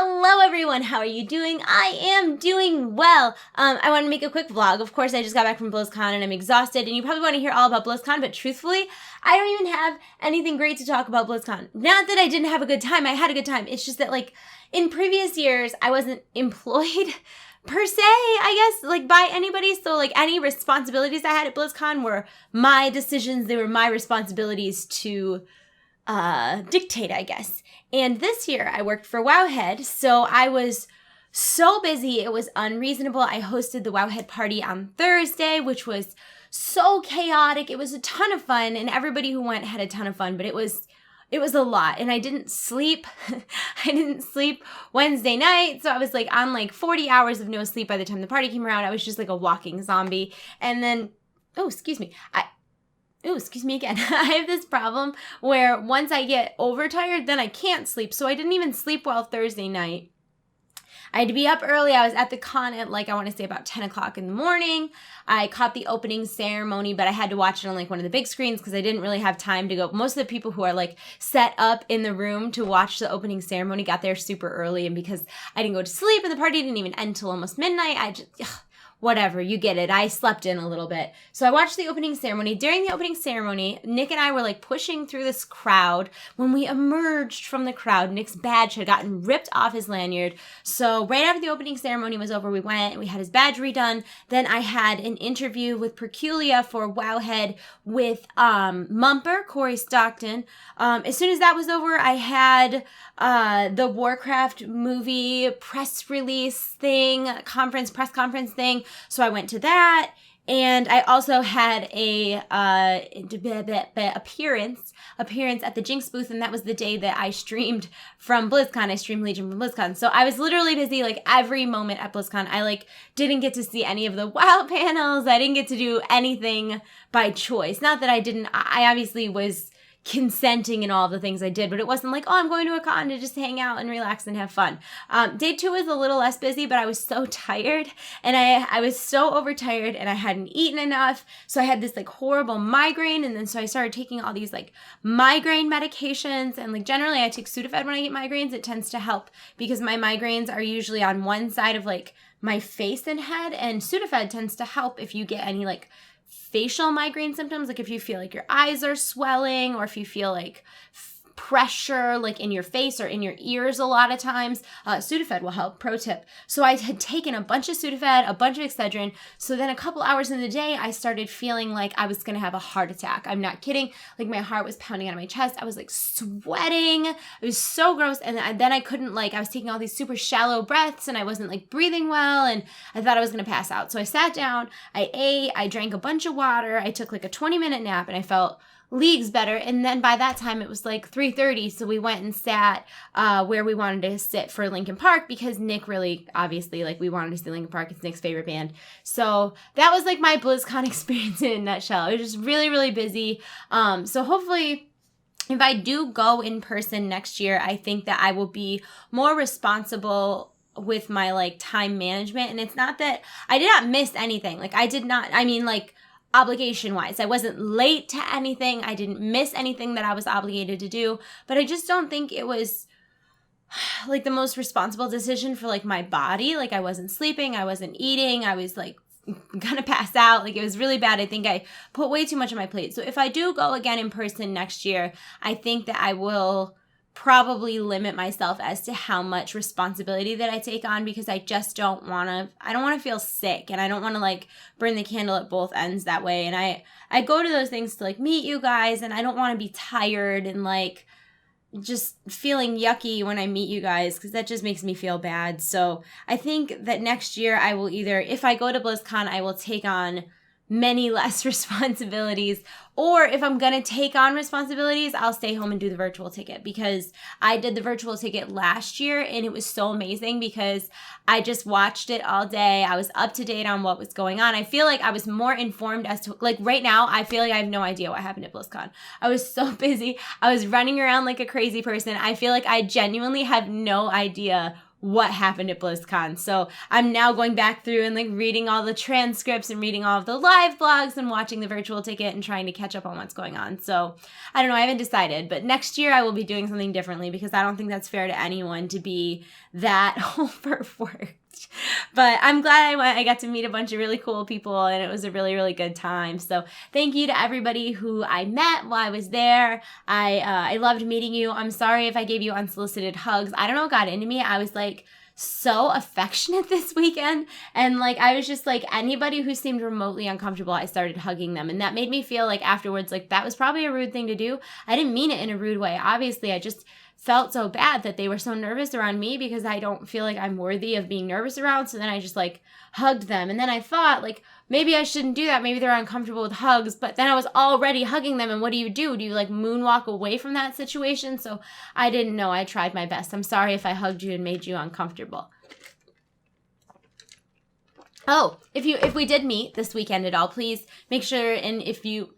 Hello everyone, how are you doing? I am doing well. I want to make a quick vlog. Of course, I just got back from Blizzcon and I'm exhausted, and you probably want to hear all about Blizzcon, but truthfully, I don't even have anything great to talk about Blizzcon. Not that I didn't have a good time, I had a good time. It's just that, like, in previous years, I wasn't employed per se, I guess, like, by anybody. So, like, any responsibilities I had at Blizzcon were my decisions. They were my responsibilities to dictate, I guess. And this year I worked for Wowhead, so I was so busy, it was unreasonable. I hosted the Wowhead party on Thursday, which was so chaotic. It was a ton of fun, and everybody who went had a ton of fun, but it was a lot, and I didn't sleep. I didn't sleep Wednesday night, so I was like on like 40 hours of no sleep by the time the party came around. I was just like a walking zombie. And then, excuse me again. I have this problem where once I get overtired, then I can't sleep. So I didn't even sleep well Thursday night. I had to be up early. I was at the con at, like, I want to say about 10 o'clock in the morning. I caught the opening ceremony, but I had to watch it on like one of the big screens because I didn't really have time to go. Most of the people who are like set up in the room to watch the opening ceremony got there super early. And because I didn't go to sleep and the party didn't even end till almost midnight, I just... whatever, you get it. I slept in a little bit. So I watched the opening ceremony. During the opening ceremony, Nick and I were like pushing through this crowd. When we emerged from the crowd, Nick's badge had gotten ripped off his lanyard. So right after the opening ceremony was over, we went and we had his badge redone. Then I had an interview with Perculia for Wowhead with Mumper, Corey Stockton. As soon as that was over, I had the Warcraft movie press release thing, press conference thing. So I went to that, and I also had a appearance at the Jinx booth, and that was the day that I streamed from BlizzCon. I streamed Legion from BlizzCon. So I was literally busy like every moment at BlizzCon. I like didn't get to see any of the WoW panels. I didn't get to do anything by choice. Not that I obviously was consenting in all the things I did, but it wasn't like, I'm going to a con to just hang out and relax and have fun. Day 2 was a little less busy, but I was so tired, and I was so overtired, and I hadn't eaten enough, so I had this like horrible migraine, and then so I started taking all these like migraine medications, and like generally I take Sudafed when I get migraines. It tends to help because my migraines are usually on one side of like my face and head, and Sudafed tends to help if you get any like facial migraine symptoms, like if you feel like your eyes are swelling, or if you feel like pressure like in your face or in your ears a lot of times, Sudafed will help. Pro tip. So I had taken a bunch of Sudafed, a bunch of Excedrin. So then a couple hours into the day, I started feeling like I was going to have a heart attack. I'm not kidding. Like my heart was pounding out of my chest. I was like sweating. It was so gross. And then I couldn't, like, I was taking all these super shallow breaths, and I wasn't like breathing well, and I thought I was going to pass out. So I sat down, I ate, I drank a bunch of water. I took like a 20-minute nap, and I felt leagues better. And then by that time it was like 3:30, so we went and sat where we wanted to sit for Linkin Park, because Nick really, obviously, like, we wanted to see Linkin Park. It's Nick's favorite band. So that was like my BlizzCon experience in a nutshell. It was just really, really busy. So hopefully, if I do go in person next year, I think that I will be more responsible with my like time management. And it's not that I did not miss anything. Like obligation-wise, I wasn't late to anything. I didn't miss anything that I was obligated to do, but I just don't think it was like the most responsible decision for like my body. Like I wasn't sleeping, I wasn't eating, I was like gonna pass out. Like it was really bad. I think I put way too much on my plate. So if I do go again in person next year, I think that I will probably limit myself as to how much responsibility that I take on, because I just don't want to feel sick, and I don't want to like burn the candle at both ends that way. And I go to those things to like meet you guys, and I don't want to be tired and like just feeling yucky when I meet you guys, because that just makes me feel bad. So I think that next year I will either, if I go to BlizzCon, I will take on many less responsibilities, or if I'm going to take on responsibilities, I'll stay home and do the virtual ticket, because I did the virtual ticket last year and it was so amazing because I just watched it all day. I was up to date on what was going on. I feel like I was more informed as to, like, right now, I feel like I have no idea what happened at BlizzCon. I was so busy. I was running around like a crazy person. I feel like I genuinely have no idea what happened at BlizzCon. So I'm now going back through and like reading all the transcripts and reading all of the live blogs and watching the virtual ticket and trying to catch up on what's going on. So I don't know, I haven't decided, but next year I will be doing something differently because I don't think that's fair to anyone to be that overworked. But I'm glad I got to meet a bunch of really cool people, and it was a really, really good time. So thank you to everybody who I met while I was there. I loved meeting you. I'm sorry if I gave you unsolicited hugs. I don't know what got into me. I was like so affectionate this weekend, and like I was just like, anybody who seemed remotely uncomfortable, I started hugging them, and that made me feel like afterwards like that was probably a rude thing to do. I didn't mean it in a rude way. Obviously, I just felt so bad that they were so nervous around me because I don't feel like I'm worthy of being nervous around. So then I just like hugged them. And then I thought like, maybe I shouldn't do that. Maybe they're uncomfortable with hugs, but then I was already hugging them. And what do? Do you like moonwalk away from that situation? So I didn't know. I tried my best. I'm sorry if I hugged you and made you uncomfortable. Oh, if we did meet this weekend at all, please make sure, and if you,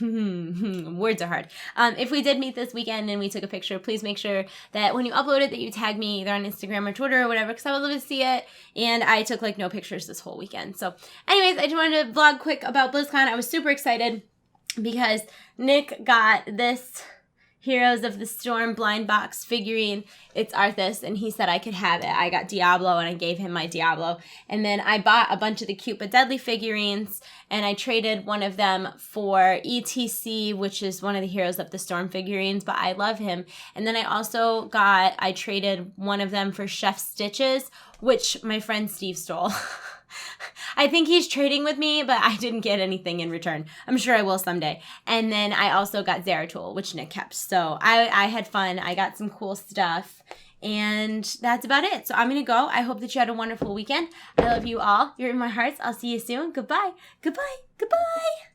words are hard. If we did meet this weekend and we took a picture, please make sure that when you upload it that you tag me either on Instagram or Twitter or whatever, because I would love to see it. And I took like no pictures this whole weekend. So anyways, I just wanted to vlog quick about BlizzCon. I was super excited because Nick got this Heroes of the Storm blind box figurine. It's Arthas, and he said I could have it. I got Diablo, and I gave him my Diablo. And then I bought a bunch of the Cute But Deadly figurines, and I traded one of them for ETC, which is one of the Heroes of the Storm figurines, but I love him. And then I traded one of them for Chef Stitches, which my friend Steve stole. I think he's trading with me, but I didn't get anything in return. I'm sure I will someday. And then I also got Zeratul, which Nick kept. So I had fun. I got some cool stuff. And that's about it. So I'm going to go. I hope that you had a wonderful weekend. I love you all. You're in my hearts. I'll see you soon. Goodbye. Goodbye. Goodbye.